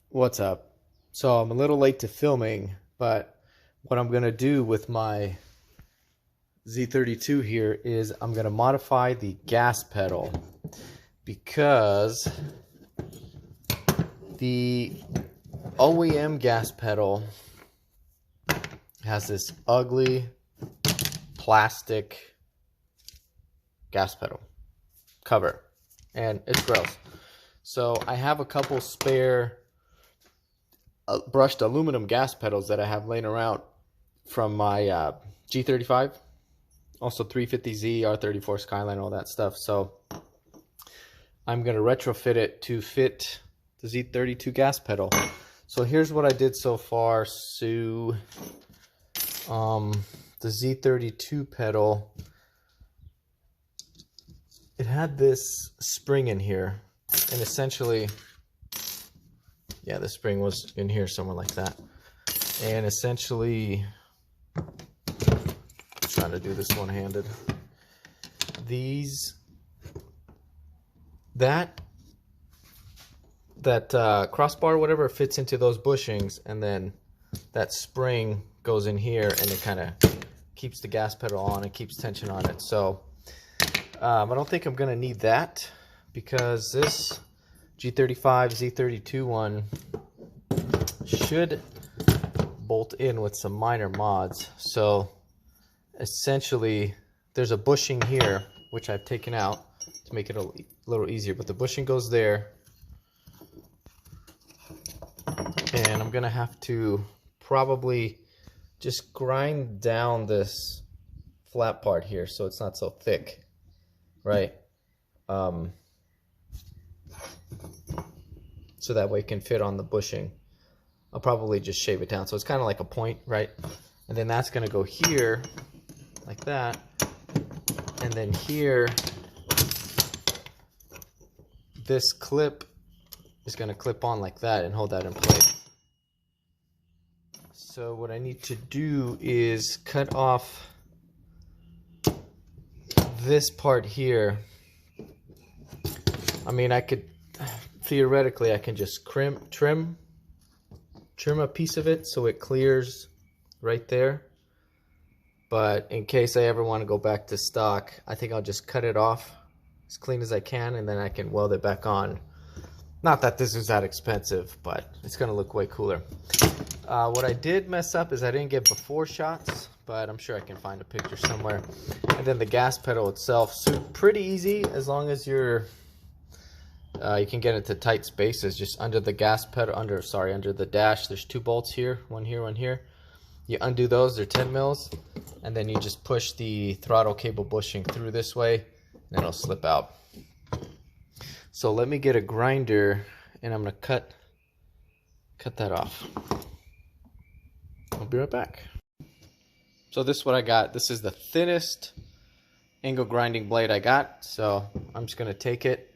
What's up? So I'm a little late to filming, but what I'm gonna do with my Z32 here is I'm gonna modify the gas pedal because the OEM gas pedal has this ugly plastic gas pedal cover and it's gross. So I have a couple spare brushed aluminum gas pedals that I have laying around from my G35, also 350Z, R34 Skyline, all that stuff. So I'm going to retrofit it to fit the Z32 gas pedal. So here's what I did so far. So the Z32 pedal, it had this spring in here, and essentially, yeah, the spring was in here somewhere like that. And essentially, I'm trying to do this one-handed. That crossbar, whatever, fits into those bushings, and then that spring goes in here, and it kind of keeps the gas pedal on and keeps tension on it. So I don't think I'm gonna need that because this G35 Z32 one should bolt in with some minor mods. So essentially there's a bushing here which I've taken out to make it a little easier, but the bushing goes there, and I'm gonna have to probably just grind down this flat part here so it's not so thick, right? So that way it can fit on the bushing. I'll probably just shave it down so it's kind of like a point, right? And then that's going to go here like that, and then here this clip is going to clip on like that and hold that in place. So what I need to do is cut off this part here. I mean, I could theoretically I can just trim a piece of it so it clears right there, but in case I ever want to go back to stock, I think I'll just cut it off as clean as I can, and then I can weld it back on. Not that this is that expensive, but it's gonna look way cooler. What I did mess up is I didn't get before shots, but I'm sure I can find a picture somewhere. And then the gas pedal itself, so pretty easy as long as you're you can get into tight spaces. Just under the gas pedal, under the dash, there's two bolts here, one here, one here. You undo those, they're 10 mils, and then you just push the throttle cable bushing through this way, and it'll slip out. So let me get a grinder, and I'm gonna cut that off. I'll be right back. So this is what I got. This is the thinnest angle grinding blade I got. So I'm just gonna take it,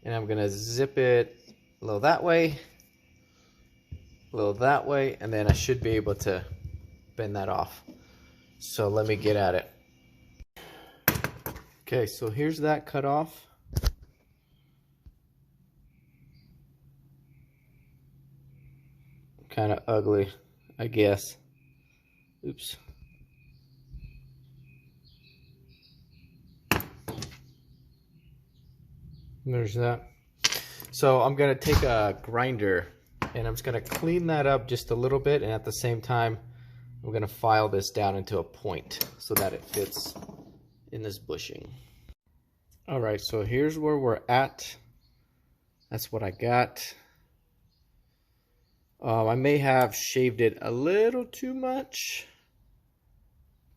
and I'm gonna zip it a little that way, and then I should be able to bend that off. So let me get at it. Okay, so here's that cut off. Kind of ugly, I guess. Oops. There's that. So I'm gonna take a grinder and I'm just gonna clean that up just a little bit, and at the same time I'm gonna file this down into a point so that it fits in this bushing. Alright, so here's where we're at. That's what I got. I may have shaved it a little too much,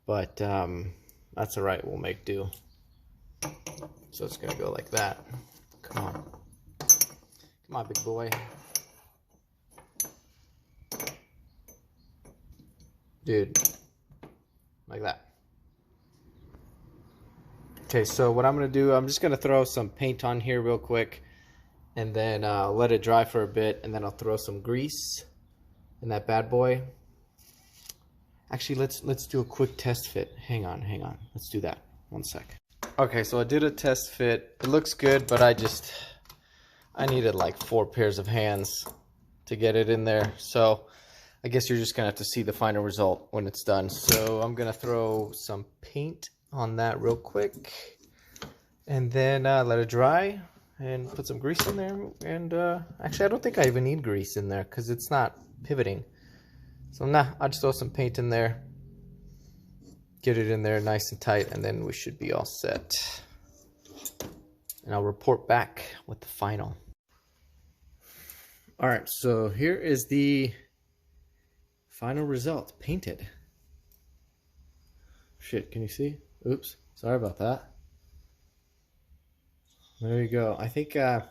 but that's alright, we'll make do. So it's gonna go like that. Come on. Come on, big boy. Dude. Like that. Okay, so what I'm gonna do, I'm just gonna throw some paint on here real quick, and then let it dry for a bit, and then I'll throw some grease in that bad boy. Actually, let's do a quick test fit. Hang on. Let's do that. 1 sec. Okay, so I did a test fit. It looks good, but I needed like 4 pairs of hands to to get it in there. So I guess you're just gonna have to see the final result when it's done. So I'm gonna throw some paint on that real quick, and then let it dry, and put some grease in there. And actually, I don't think I even need grease in there because it's not pivoting. So nah, I'll just throw some paint in there, get it in there nice and tight, and then we should be all set. And I'll report back with the final. All right, so here is the final result, painted. Shit, can you see? Oops, sorry about that. There you go. I think I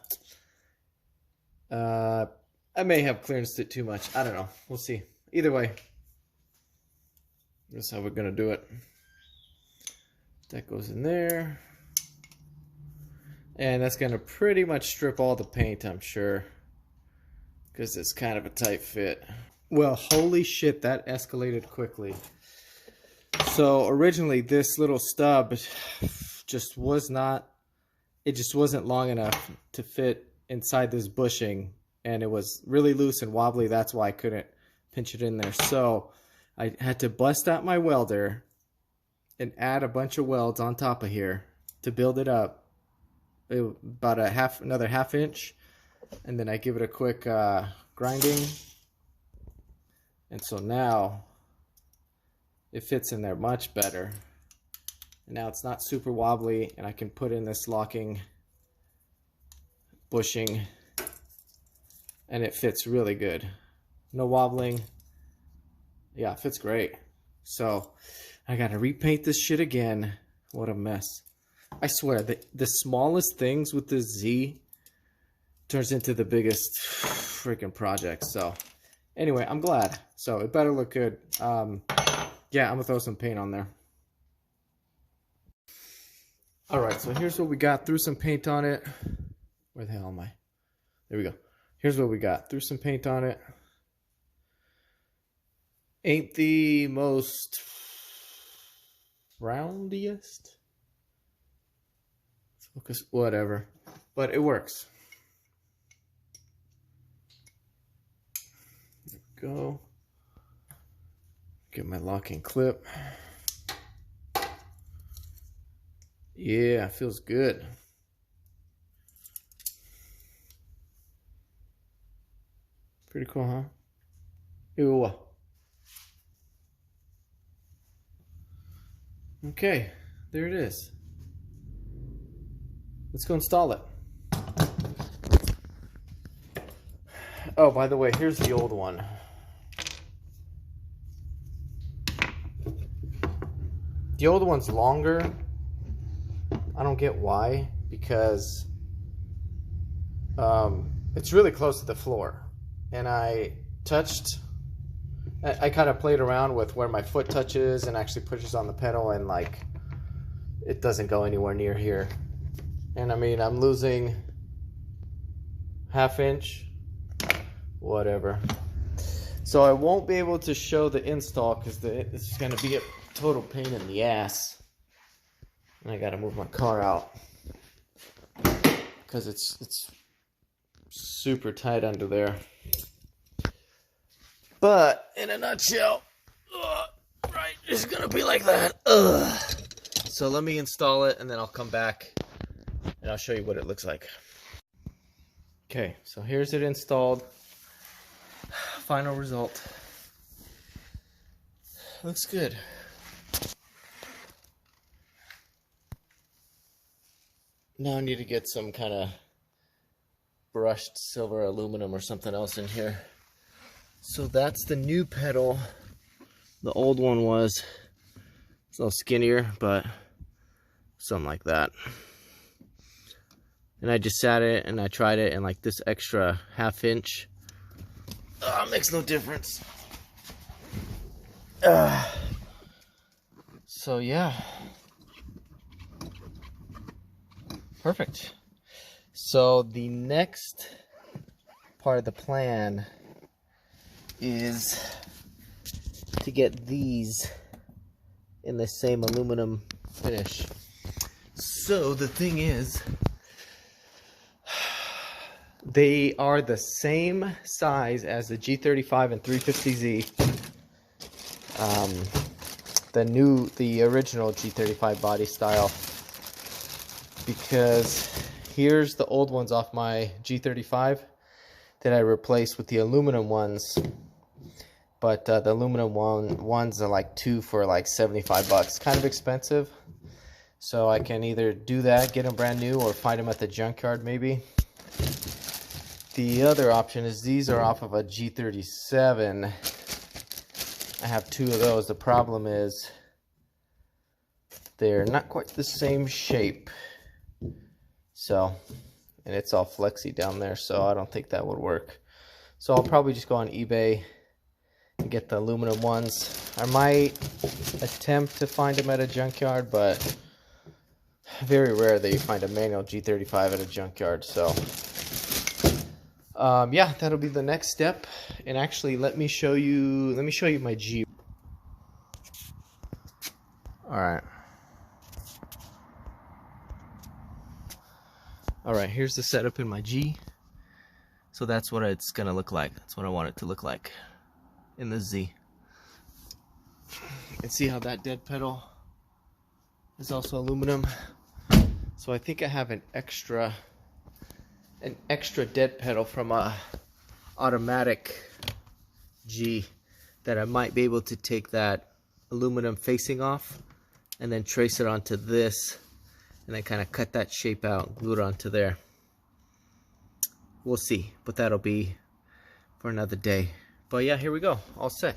may have clearanced it too much. I don't know. We'll see. Either way, that's how we're gonna do it. That goes in there. And that's gonna pretty much strip all the paint, I'm sure, because it's kind of a tight fit. Well, holy shit, that escalated quickly. So originally this little stub just wasn't long enough to fit inside this bushing, and it was really loose and wobbly. That's why I couldn't pinch it in there. So I had to bust out my welder and add a bunch of welds on top of here to build it up. About another half inch, and then I give it a quick grinding, and so now it fits in there much better. And now it's not super wobbly, and I can put in this locking bushing, and it fits really good. No wobbling. Yeah, it fits great. So I gotta repaint this shit again. What a mess. I swear, the smallest things with the Z turns into the biggest freaking project. So anyway, I'm glad. So it better look good. Yeah, I'm gonna throw some paint on there. All right, so here's what we got. Threw some paint on it. Where the hell am I? There we go. Here's what we got. Threw some paint on it. Ain't the most roundiest. Focus, whatever. But it works. There we go. Get my locking clip. Yeah, feels good. Pretty cool, huh? Ew. Okay, there it is. Let's go install it. Oh, by the way, here's the old one. The old one's longer. I don't get why, because it's really close to the floor. And I kind of played around with where my foot touches and actually pushes on the pedal, and like it doesn't go anywhere near here. And I mean, I'm losing half inch, whatever. So I won't be able to show the install because it's going to be a total pain in the ass. And I got to move my car out because it's super tight under there. But in a nutshell, right, it's going to be like that. So let me install it and then I'll come back and I'll show you what it looks like. Okay, so here's it installed. Final result. Looks good. Now I need to get some kind of brushed silver aluminum or something else in here. So that's the new pedal. The old one was a little skinnier, but something like that. And I just sat it and I tried it, and like this extra half inch makes no difference. So yeah, perfect. So the next part of the plan is to get these in the same aluminum finish. So the thing is, They are the same size as the G35 and 350Z. The original G35 body style. Because here's the old ones off my G35 that I replaced with the aluminum ones. But the aluminum ones are like two for like 75 bucks. Kind of expensive. So I can either do that, get them brand new, or find them at the junkyard maybe. The other option is these are off of a G37. I have two of those. The problem is they're not quite the same shape. So, and it's all flexy down there, so I don't think that would work. So I'll probably just go on eBay and get the aluminum ones. I might attempt to find them at a junkyard, but very rare that you find a manual G35 at a junkyard. So yeah, that'll be the next step. And actually, let me show you my Jeep. Alright, here's the setup in my G. So that's what it's gonna look like. That's what I want it to look like in the Z. And see how that dead pedal is also aluminum. So I think I have an extra dead pedal from a automatic G that I might be able to take that aluminum facing off and then trace it onto this and then kind of cut that shape out, glue it onto there. We'll see, but that'll be for another day. But yeah, here we go, all set.